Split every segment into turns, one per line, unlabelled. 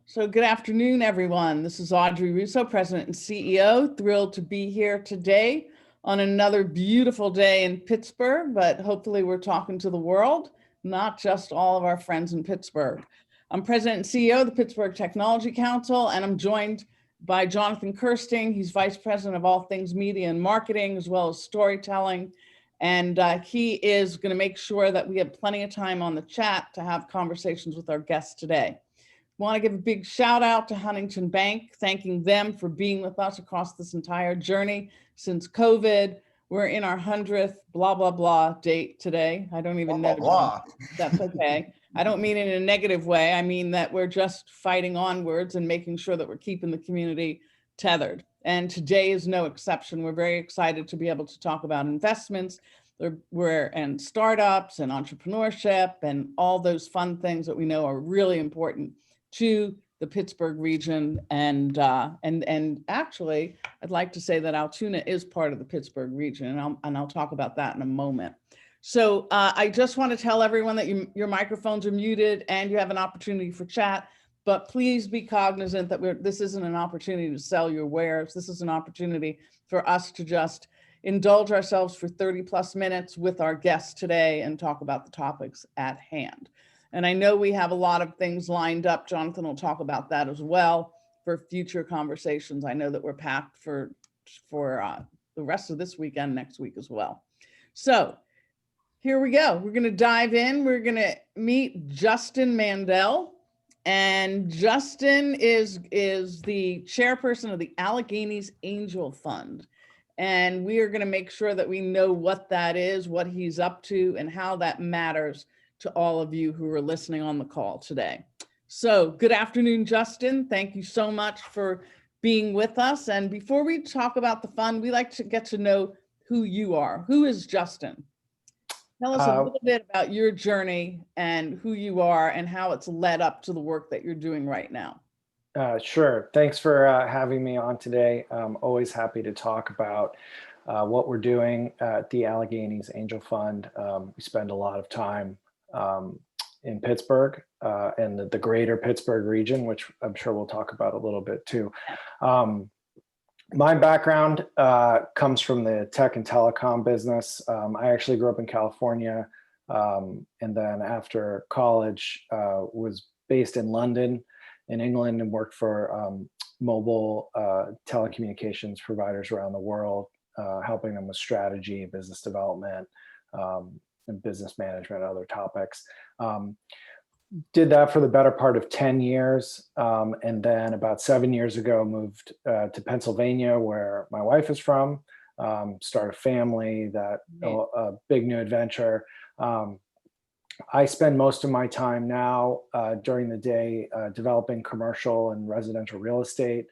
So good afternoon, everyone. This is Audrey Russo, President and CEO. Thrilled to be here today on another beautiful day in Pittsburgh, but hopefully we're talking to the world, not just all of our friends in Pittsburgh. I'm President and CEO of the Pittsburgh Technology Council, and I'm joined by Jonathan Kirsting. He's Vice President of all things media and marketing, as well as storytelling. And he is going to make sure that we have plenty of time on the chat to have conversations with our guests today. Want to give a big shout out to Huntington Bank, thanking them for being with us across this entire journey since COVID. We're in our 100th blah, blah, blah date today. I don't even know.
Blah.
That's okay. I don't mean it in a negative way. I mean that we're just fighting onwards and making sure that we're keeping the community tethered. And today is no exception. We're very excited to be able to talk about investments and startups and entrepreneurship and all those fun things that we know are really important to the Pittsburgh region. And actually, I'd like to say that Altoona is part of the Pittsburgh region, and I'll talk about that in a moment. So I just want to tell everyone that your microphones are muted and you have an opportunity for chat, but please be cognizant that this isn't an opportunity to sell your wares. This is an opportunity for us to just indulge ourselves for 30+ minutes with our guests today and talk about the topics at hand. And I know we have a lot of things lined up. Jonathan will talk about that as well for future conversations. I know that we're packed for the rest of this weekend, next week as well. So here we go. We're going to dive in. We're going to meet Justin Mandel. And Justin is the chairperson of the Alleghenies Angel Fund. And we are going to make sure that we know what that is, what he's up to, and how that matters to all of you who are listening on the call today. So good afternoon, Justin. Thank you so much for being with us. And before we talk about the fund, we like to get to know who you are. Who is Justin? Tell us a little bit about your journey and who you are and how it's led up to the work that you're doing right now.
Sure. Thanks for having me on today. I'm always happy to talk about what we're doing at the Alleghenies Angel Fund. We spend a lot of time in Pittsburgh and the greater Pittsburgh region, which I'm sure we'll talk about a little bit too. My background comes from the tech and telecom business. I actually grew up in California, and then after college was based in London in England and worked for mobile telecommunications providers around the world, helping them with strategy, business development, and business management, and other topics. Did that for the better part of 10 years. And then about 7 years ago, moved to Pennsylvania, where my wife is from, start a family, a big new adventure. I spend most of my time now during the day developing commercial and residential real estate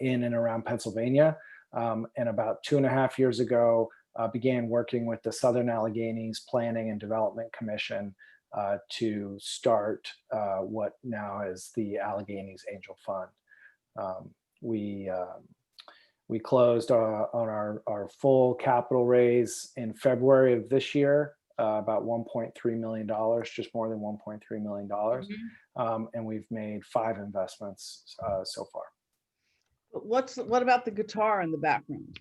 in and around Pennsylvania. And about 2.5 years ago, began working with the Southern Alleghenies Planning and Development Commission to start what now is the Alleghenies Angel Fund. We closed on our full capital raise in February of this year, about $1.3 million, just more than $1.3 million. Mm-hmm. And we've made 5 investments so far.
What about the guitar in the background?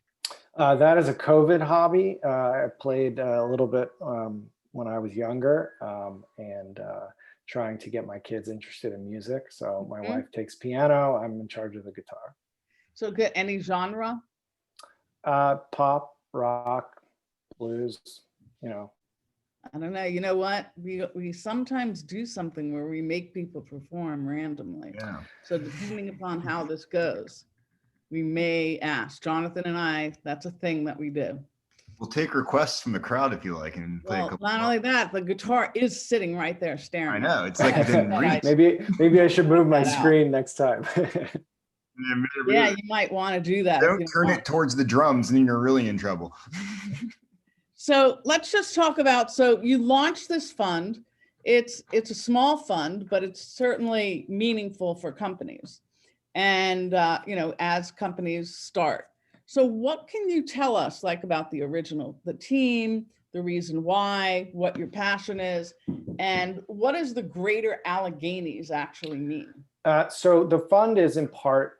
That is a COVID hobby. I played a little bit when I was younger and trying to get my kids interested in music. So my wife takes piano, I'm in charge of the guitar.
So good, any genre?
Pop, rock, blues, you know.
I don't know, you know what? We sometimes do something where we make people perform randomly.
Yeah.
So depending upon how this goes, we may ask. Jonathan and I, that's a thing that we do.
We'll take requests from the crowd if you like and play a couple.
Not only that, the guitar is sitting right there staring.
I know, it's like within reach.
Maybe I should move my screen next time.
Yeah, you might want to do that.
Don't turn it towards the drums and then you're really in trouble.
So let's just talk about, so you launched this fund. It's a small fund, but it's certainly meaningful for companies. And, you know, as companies start. So what can you tell us like about the team, the reason why, what your passion is, and what does the greater Alleghenies actually mean?
So the fund is in part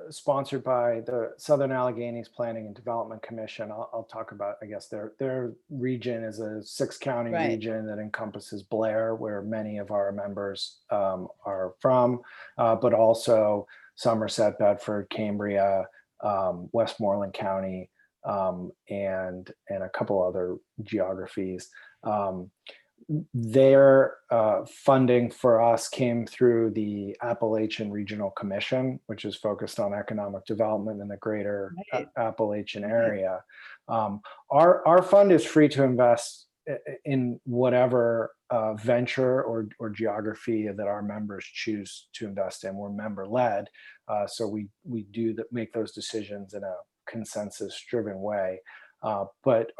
sponsored by the Southern Alleghenies Planning and Development Commission. I'll talk about, I guess, their region is a 6-county
Right.
region that encompasses Blair, where many of our members are from, but also Somerset, Bedford, Cambria, Westmoreland County, and a couple other geographies. Their funding for us came through the Appalachian Regional Commission, which is focused on economic development in the greater
Right.
Appalachian area. Our fund is free to invest in whatever venture or geography that our members choose to invest in. We're member led, so we make those decisions in a consensus driven way. But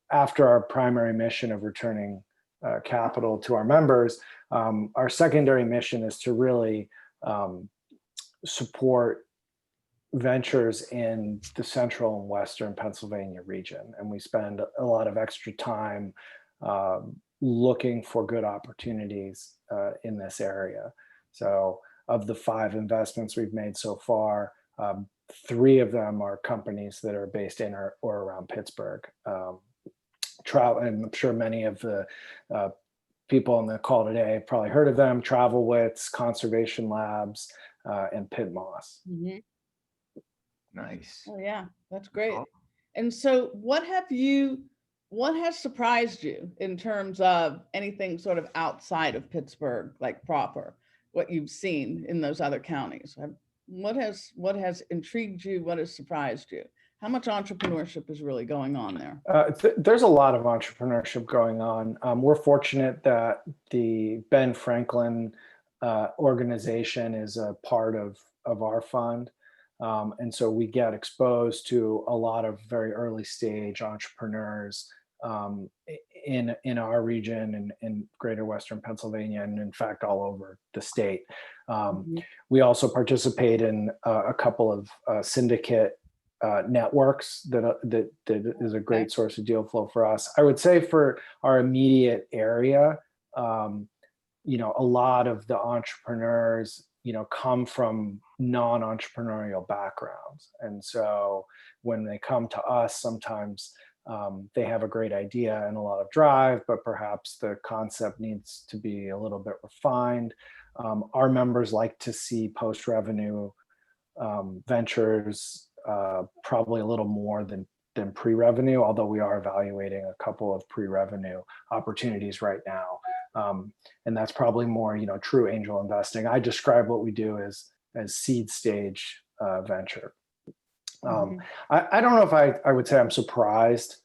after our primary mission of returning capital to our members, our secondary mission is to really support ventures in the central and western Pennsylvania region. And we spend a lot of extra time looking for good opportunities in this area. So of the 5 investments we've made so far, 3 of them are companies that are based in or around Pittsburgh. Travel, and I'm sure many of the people on the call today have probably heard of them: Travelwitz, Conservation Labs, and Pit Moss.
Mm-hmm.
Nice.
Oh yeah, that's great.
Oh.
And so what has surprised you in terms of anything sort of outside of Pittsburgh, like proper, what you've seen in those other counties? What has intrigued you? What has surprised you? How much entrepreneurship is really going on there?
There's a lot of entrepreneurship going on. We're fortunate that the Ben Franklin organization is a part of our fund. And so we get exposed to a lot of very early stage entrepreneurs in our region and in greater Western Pennsylvania, and in fact, all over the state. We also participate in a couple of syndicate networks that is a great source of deal flow for us. I would say for our immediate area, a lot of the entrepreneurs, come from non-entrepreneurial backgrounds. And so when they come to us, sometimes they have a great idea and a lot of drive, but perhaps the concept needs to be a little bit refined. Our members like to see post-revenue ventures probably a little more than pre-revenue, although we are evaluating a couple of pre-revenue opportunities right now. And that's probably more, true angel investing. I describe what we do as seed stage venture. I don't know if I would say I'm surprised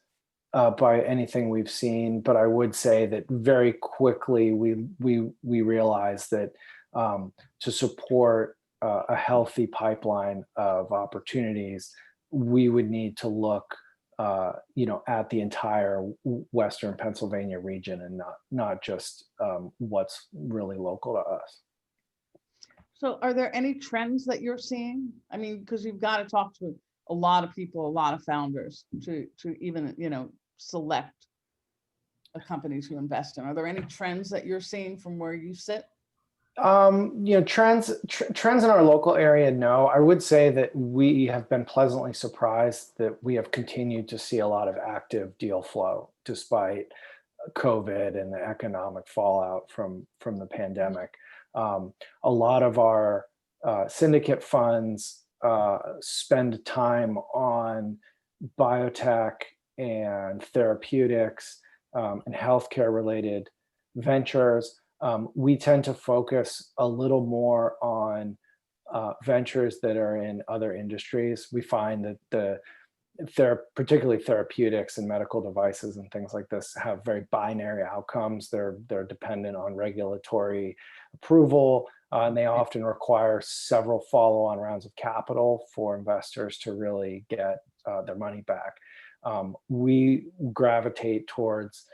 by anything we've seen, but I would say that very quickly we realized that to support a healthy pipeline of opportunities, we would need to look at the entire Western Pennsylvania region and not just what's really local to us.
So are there any trends that you're seeing? I mean, because you've got to talk to a lot of people, a lot of founders to even, select a company to invest in. Are there any trends that you're seeing from where you sit?
Trends in our local area, no. I would say that we have been pleasantly surprised that we have continued to see a lot of active deal flow despite COVID and the economic fallout from the pandemic. A lot of our syndicate funds spend time on biotech and therapeutics and healthcare related ventures. We tend to focus a little more on ventures that are in other industries. We find that particularly therapeutics and medical devices and things like this have very binary outcomes. They're dependent on regulatory approval, and they often require several follow-on rounds of capital for investors to really get their money back. We gravitate towards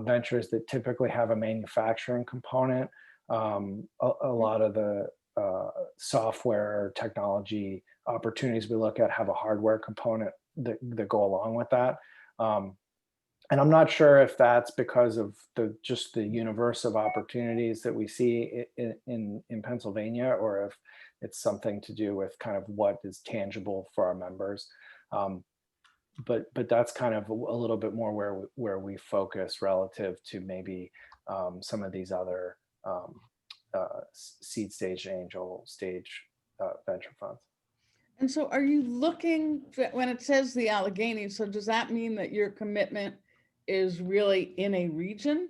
ventures that typically have a manufacturing component. A lot of the software technology opportunities we look at have a hardware component that go along with that. And I'm not sure if that's because of just the universe of opportunities that we see in Pennsylvania, or if it's something to do with kind of what is tangible for our members. But that's kind of a little bit more where we focus relative to maybe some of these other seed stage, angel stage venture funds.
And so are you looking, when it says the Alleghenies, so does that mean that your commitment is really in a region?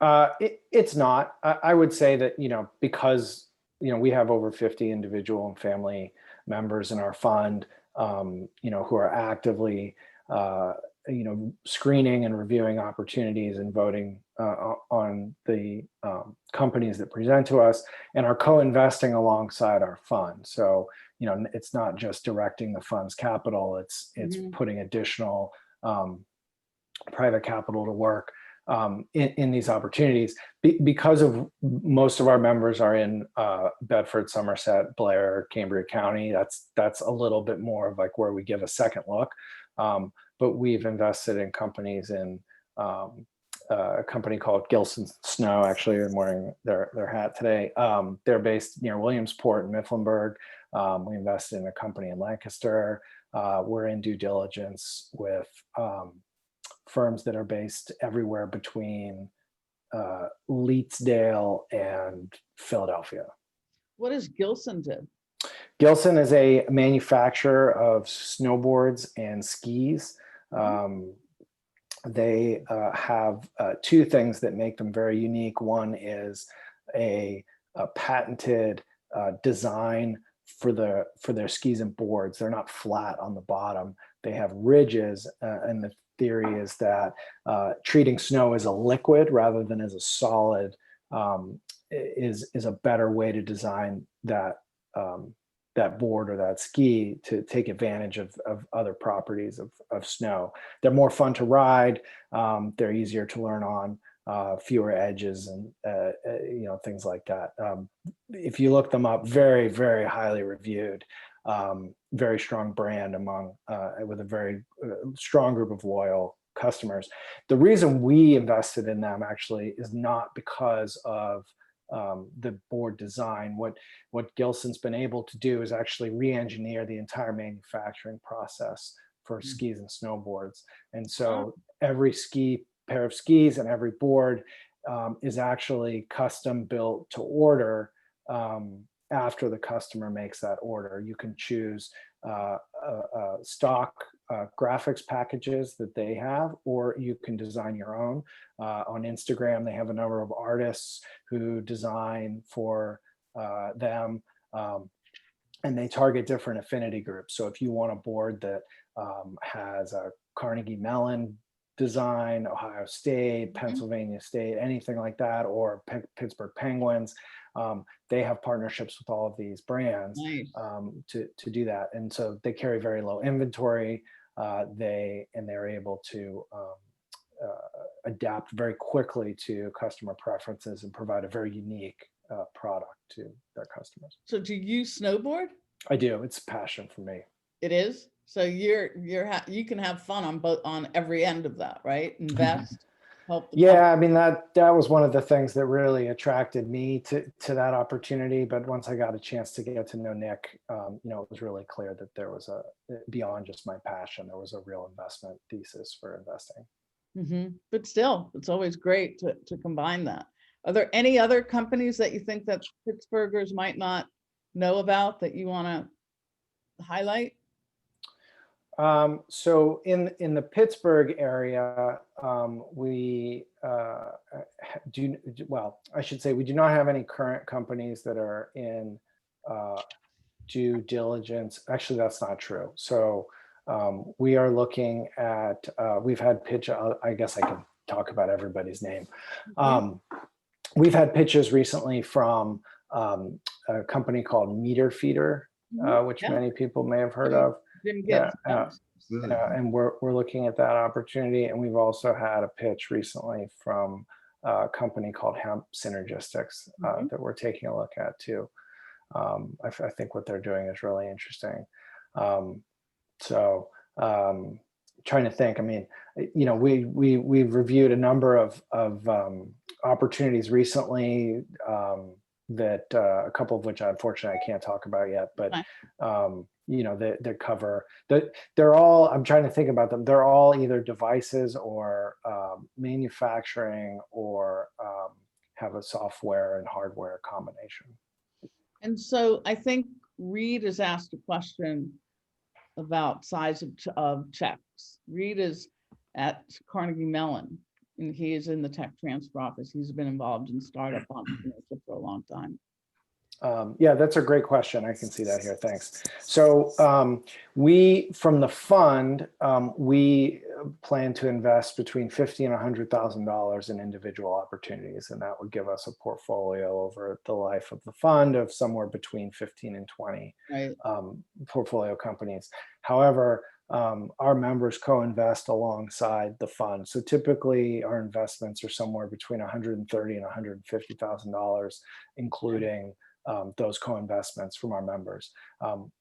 It's not. I would say that, because, we have over 50 individual and family members in our fund, who are actively, screening and reviewing opportunities and voting on the companies that present to us, and are co-investing alongside our fund. So, it's not just directing the fund's capital, it's putting additional private capital to work in these opportunities, because of most of our members are in Bedford, Somerset, Blair, Cambria County. That's a little bit more of like where we give a second look. But we've invested in companies in a company called Gilson Snow. Actually, I'm wearing their hat today. They're based near Williamsport and Mifflinburg. We invested in a company in Lancaster. We're in due diligence with firms that are based everywhere between Leetsdale and Philadelphia.
What does Gilson do?
Gilson is a manufacturer of snowboards and skis. They have two things that make them very unique. One is a patented design for their skis and boards. They're not flat on the bottom. They have ridges, and the theory is that treating snow as a liquid rather than as a solid is a better way to design that board or that ski to take advantage of other properties of snow. They're more fun to ride. They're easier to learn on, fewer edges and things like that. If you look them up, very, very highly reviewed, very strong brand with a very strong group of loyal customers. The reason we invested in them actually is not because of the board design. What Gilson's been able to do is actually re-engineer the entire manufacturing process for skis and snowboards. And so every pair of skis and every board is actually custom built to order. After the customer makes that order, you can choose stock graphics packages that they have, or you can design your own. On Instagram, they have a number of artists who design for them, and they target different affinity groups. So if you want a board that has a Carnegie Mellon design, Ohio State, Pennsylvania State, anything like that, or Pittsburgh Penguins, they have partnerships with all of these brands.
Nice.
To do that. And so they carry very low inventory. They're able to adapt very quickly to customer preferences and provide a very unique product to their customers.
So do you snowboard?
I do. It's a passion for me.
It is. So you can have fun on every end of that, right? Invest, help.
Yeah, I mean that was one of the things that really attracted me to that opportunity. But once I got a chance to get to know Nick, it was really clear that there was beyond just my passion, there was a real investment thesis for investing.
But still, it's always great to combine that. Are there any other companies that you think that Pittsburghers might not know about that you want to highlight?
So in the Pittsburgh area, we I should say we do not have any current companies that are in due diligence. Actually, that's not true. So we are looking at, we've had pitch, I guess I can talk about everybody's name. We've had pitches recently from a company called Meter Feeder, which many people may have heard of. And we're looking at that opportunity. And we've also had a pitch recently from a company called Hemp Synergistics that we're taking a look at too. I think what they're doing is really interesting. trying to think. I mean, we've reviewed a number of opportunities recently that a couple of which unfortunately I can't talk about yet, but that cover that they're all, I'm trying to think about them. They're all either devices or manufacturing or have a software and hardware combination.
And so I think Reed has asked a question about size of checks. Reed is at Carnegie Mellon, and he is in the tech transfer office. He's been involved in startup entrepreneurship for a long time.
Yeah, that's a great question. I can see that here. Thanks. So we, from the fund, we plan to invest between $50,000 and $100,000 in individual opportunities, and that would give us a portfolio over the life of the fund of somewhere between 15 and 20 portfolio companies. However, our members co-invest alongside the fund. So typically our investments are somewhere between $130,000 and $150,000, including those co-investments from our members.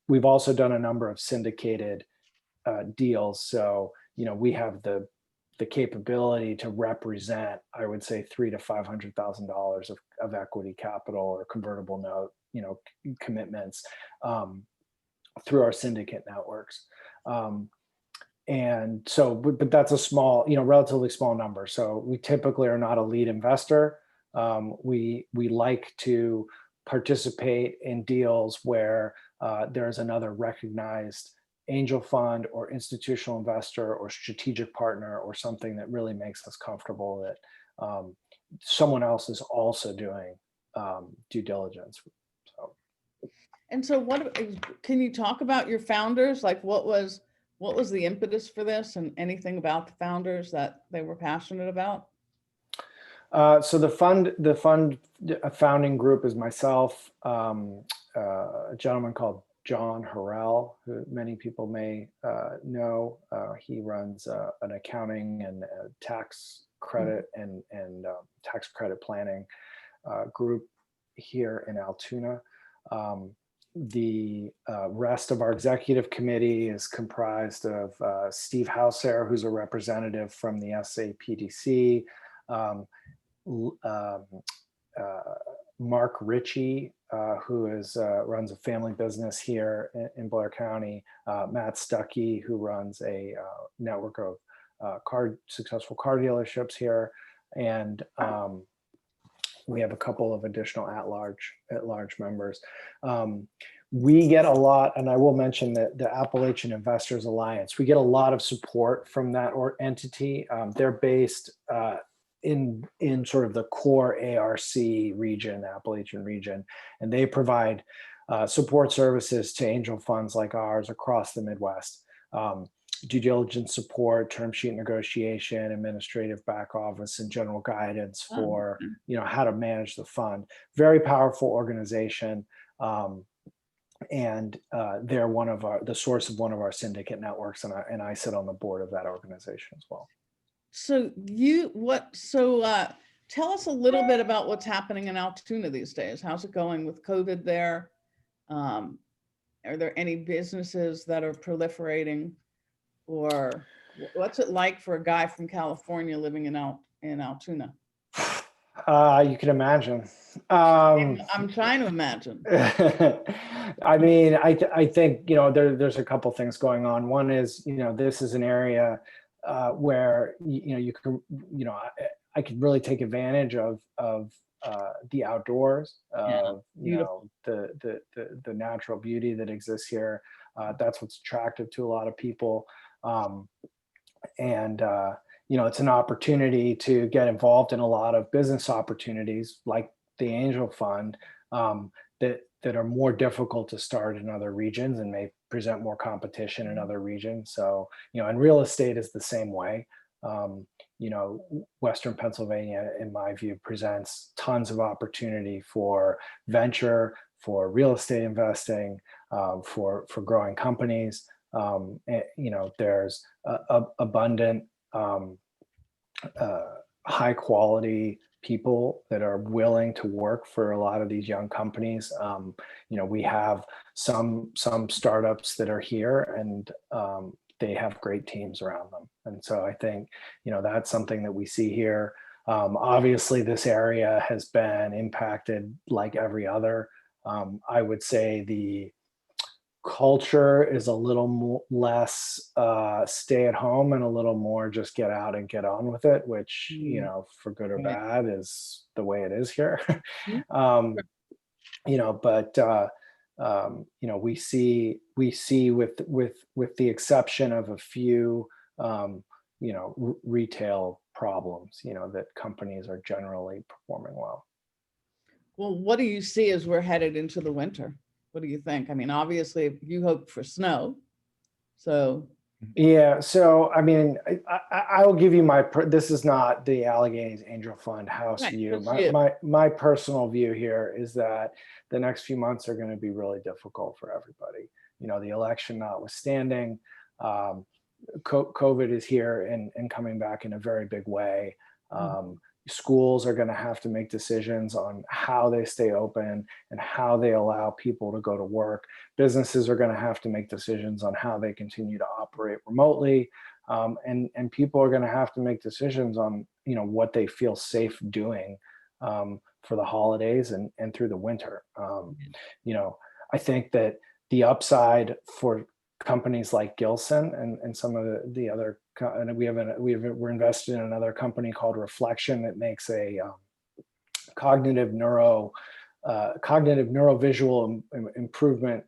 We've also done a number of syndicated deals. So, we have the capability to represent, I would say, $300,000 to $500,000 of equity capital or convertible note, commitments through our syndicate networks. And so, but that's a small, relatively small number. So we typically are not a lead investor. We like to participate in deals where there's another recognized angel fund or institutional investor or strategic partner or something that really makes us comfortable that someone else is also doing due diligence. So.
And so can you talk about your founders? Like what was the impetus for this, and anything about the founders that they were passionate about?
So the founding group is myself, a gentleman called John Harrell, who many people may know. He runs an accounting and tax credit and tax credit planning group here in Altoona. The rest of our executive committee is comprised of Steve Hauser, who's a representative from the SAPDC, Mark Ritchie, who runs a family business here in Blair County, Matt Stuckey, who runs a network of successful car dealerships here, and we have a couple of additional at-large members. We get a lot, and I will mention that the Appalachian Investors Alliance, we get a lot of support from that entity. They're based in sort of the core ARC region, the Appalachian region, and they provide support services to angel funds like ours across the Midwest. Due diligence support, term sheet negotiation, administrative back office, and general guidance for how to manage the fund. Very powerful organization, and they're the source of one of our syndicate networks, and I sit on the board of that organization as well.
So tell us a little bit about what's happening in Altoona these days. How's it going with COVID there? Are there any businesses that are proliferating, or what's it like for a guy from California living in Altoona?
You can imagine.
I'm trying to imagine.
I mean, I think, there's a couple things going on. One is, this is an area where you can, I could really take advantage of the outdoors, the natural beauty that exists here. That's what's attractive to a lot of people, and it's an opportunity to get involved in a lot of business opportunities like the Angel Fund that are more difficult to start in other regions and may present more competition in other regions. So, and real estate is the same way. Western Pennsylvania, in my view, presents tons of opportunity for venture, for real estate investing, for growing companies. There's abundant, high quality people that are willing to work for a lot of these young companies. We have some startups that are here, and they have great teams around them. And so I think, that's something that we see here. Obviously, this area has been impacted like every other. I would say the culture is a little less stay at home and a little more just get out and get on with it, which, for good or
Right.
bad is the way it is here.
Mhm.
But we see with the exception of a few retail problems, that companies are generally performing well.
Well, what do you see as we're headed into the winter? What do you think? I mean, obviously you hope for snow. So
Yeah, so I mean, I will give you this is not the Alleghenies Angel Fund house
Right,
view.
just you.
My personal view here is that the next few months are going to be really difficult for everybody. The election notwithstanding, COVID is here and coming back in a very big way. Schools are going to have to make decisions on how they stay open and how they allow people to go to work. Businesses are going to have to make decisions on how they continue to operate remotely. And people are going to have to make decisions on, what they feel safe doing for the holidays and through the winter. I think that the upside for companies like Gilson and some of the other, and we're invested in another company called Reflection that makes a cognitive neurovisual improvement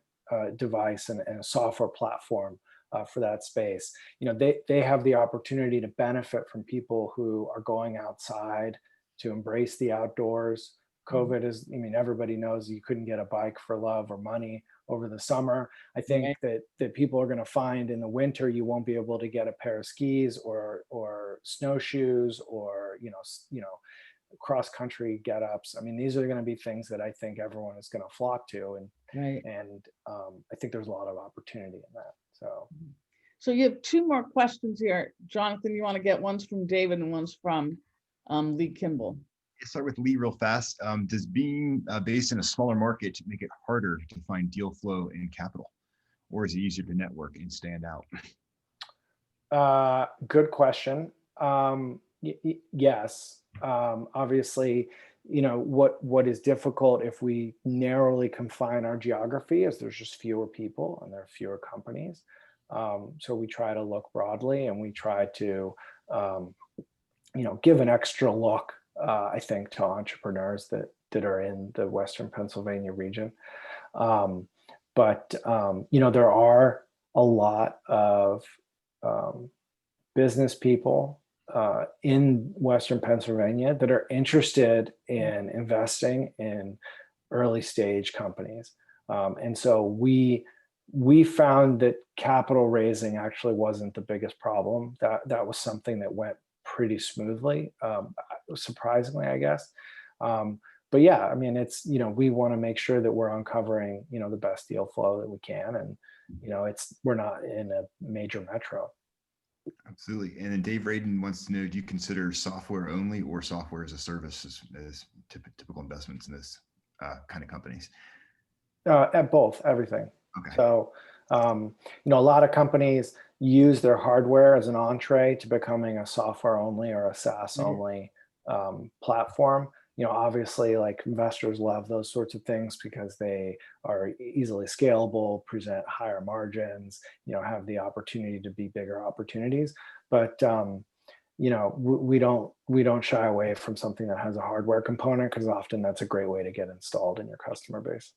device and a software platform for that space. They have the opportunity to benefit from people who are going outside to embrace the outdoors. COVID is, everybody knows you couldn't get a bike for love or money over the summer. I think that people are going to find in the winter you won't be able to get a pair of skis or snowshoes or cross country get-ups. These are going to be things that I think everyone is going to flock to, and I think there's a lot of opportunity in that.
So you have two more questions here, Jonathan. You want to get one's from David and one's from Lee Kimball.
Start with Lee real fast. Does being based in a smaller market make it harder to find deal flow and capital, or is it easier to network and stand out?
Good question. Yes. Obviously, what is difficult if we narrowly confine our geography is there's just fewer people and there are fewer companies. So we try to look broadly and we try to, give an extra look, I think, to entrepreneurs that are in the Western Pennsylvania region. But there are a lot of business people in Western Pennsylvania that are interested in investing in early stage companies. And so we found that capital raising actually wasn't the biggest problem. That was something that went pretty smoothly, surprisingly, I guess. But yeah, it's, we want to make sure that we're uncovering, the best deal flow that we can. And, we're not in a major metro.
Absolutely. And then Dave Radin wants to know, do you consider software only or software as a service as typical investments in this kind of companies?
At both, everything.
Okay.
So, a lot of companies use their hardware as an entree to becoming a software only or a SaaS only platform. Obviously, like, investors love those sorts of things because they are easily scalable, present higher margins, have the opportunity to be bigger opportunities. But we don't shy away from something that has a hardware component because often that's a great way to get installed in your customer base.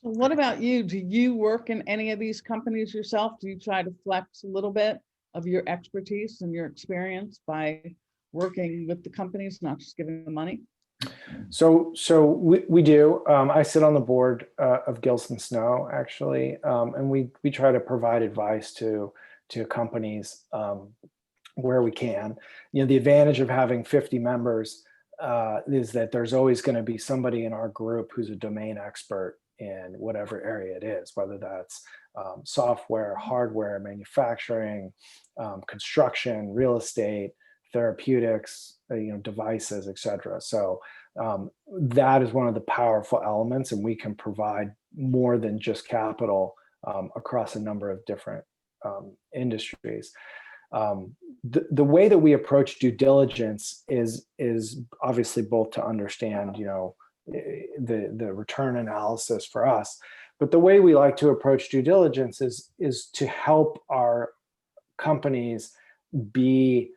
So what about you? Do you work in any of these companies yourself? Do you try to flex a little bit of your expertise and your experience by working with the companies, not just giving them money?
So we do. I sit on the board of Gilson Snow, actually, and we try to provide advice to companies where we can. The advantage of having 50 members is that there's always going to be somebody in our group who's a domain expert in whatever area it is, whether that's software, hardware, manufacturing, construction, real estate, therapeutics, devices, et cetera. So that is one of the powerful elements, and we can provide more than just capital across a number of different industries. The way that we approach due diligence is obviously both to understand, the return analysis for us, but the way we like to approach due diligence is to help our companies be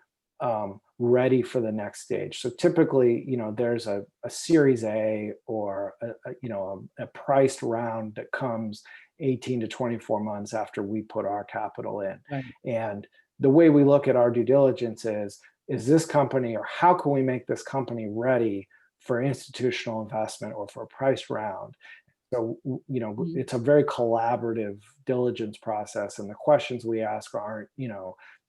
ready for the next stage. So typically, there's a Series A or a priced round that comes 18 to 24 months after we put our capital in.
Right.
And the way we look at our due diligence is this company, or how can we make this company ready for institutional investment or for a priced round? So, it's a very collaborative diligence process. And the questions we ask aren't,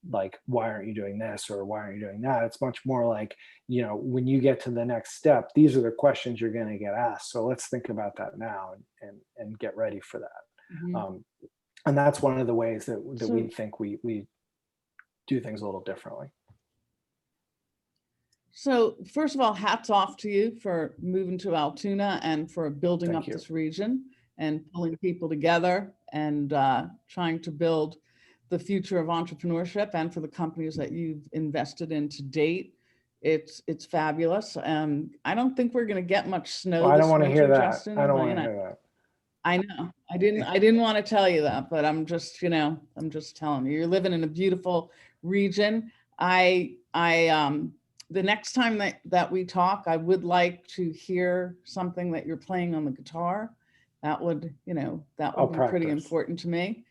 like, why aren't you doing this or why aren't you doing that? It's much more like, when you get to the next step, these are the questions you're going to get asked. So let's think about that now and get ready for that. And that's one of the ways that we think we do things a little differently.
So first of all, hats off to you for moving to Altoona and for building
Thank
up
you.
this region and pulling people together and trying to build the future of entrepreneurship, and for the companies that you've invested in to date. It's fabulous. I don't think we're going to get much snow.
Well, I don't
this
want to hear
winter,
that.
Justin,
I don't
but,
want to hear that.
I know. I didn't want to tell you that, but I'm just telling you, you're living in a beautiful region. The next time that we talk, I would like to hear something that you're playing on the guitar. That would be pretty important to me.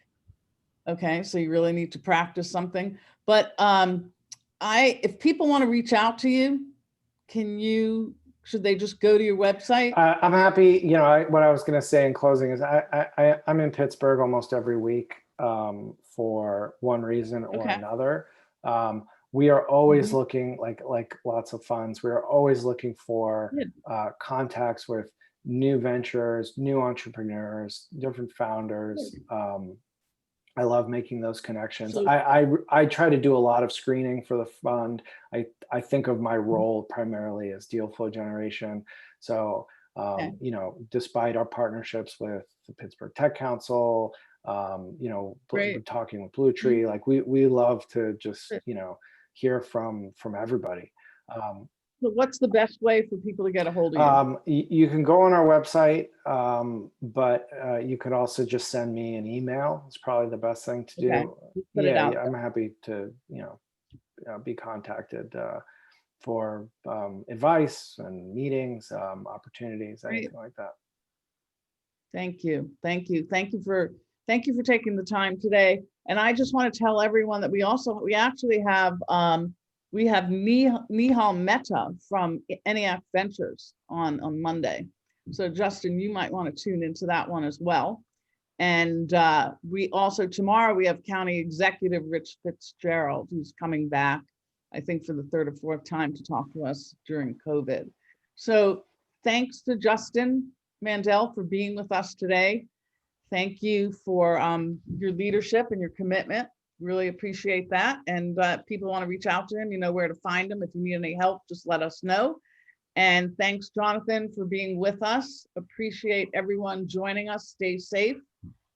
Okay, so you really need to practice something. But if people want to reach out to you, should they just go to your website?
I'm happy. What I was going to say in closing is I'm in Pittsburgh almost every week for one reason or another. We are always looking, like lots of funds, we are always looking for contacts with new ventures, new entrepreneurs, different founders. I love making those connections.
So-
I try to do a lot of screening for the fund. I think of my role primarily as deal flow generation. So, despite our partnerships with the Pittsburgh Tech Council, talking with Blue Tree, like we love to just, hear from everybody.
So what's the best way for people to get a hold of you?
You can go on our website, but you could also just send me an email. It's probably the best thing to do.
Okay. Put it out
I'm happy to, be contacted for advice and meetings, opportunities, anything like that.
Thank you. Thank you for taking the time today. And I just want to tell everyone that we actually have Nihal Mehta from ENIAC Ventures on Monday. So Justin, you might want to tune into that one as well. And we also, tomorrow we have County Executive Rich Fitzgerald, who's coming back, I think for the third or fourth time to talk to us during COVID. So thanks to Justin Mandel for being with us today. Thank you for your leadership and your commitment. Really appreciate that. And people want to reach out to him, you know where to find him. If you need any help, just let us know. And thanks, Jonathan, for being with us. Appreciate everyone joining us. Stay safe.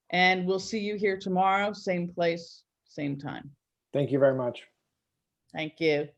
And we'll see you here tomorrow, same place, same time.
Thank you very much.
Thank you.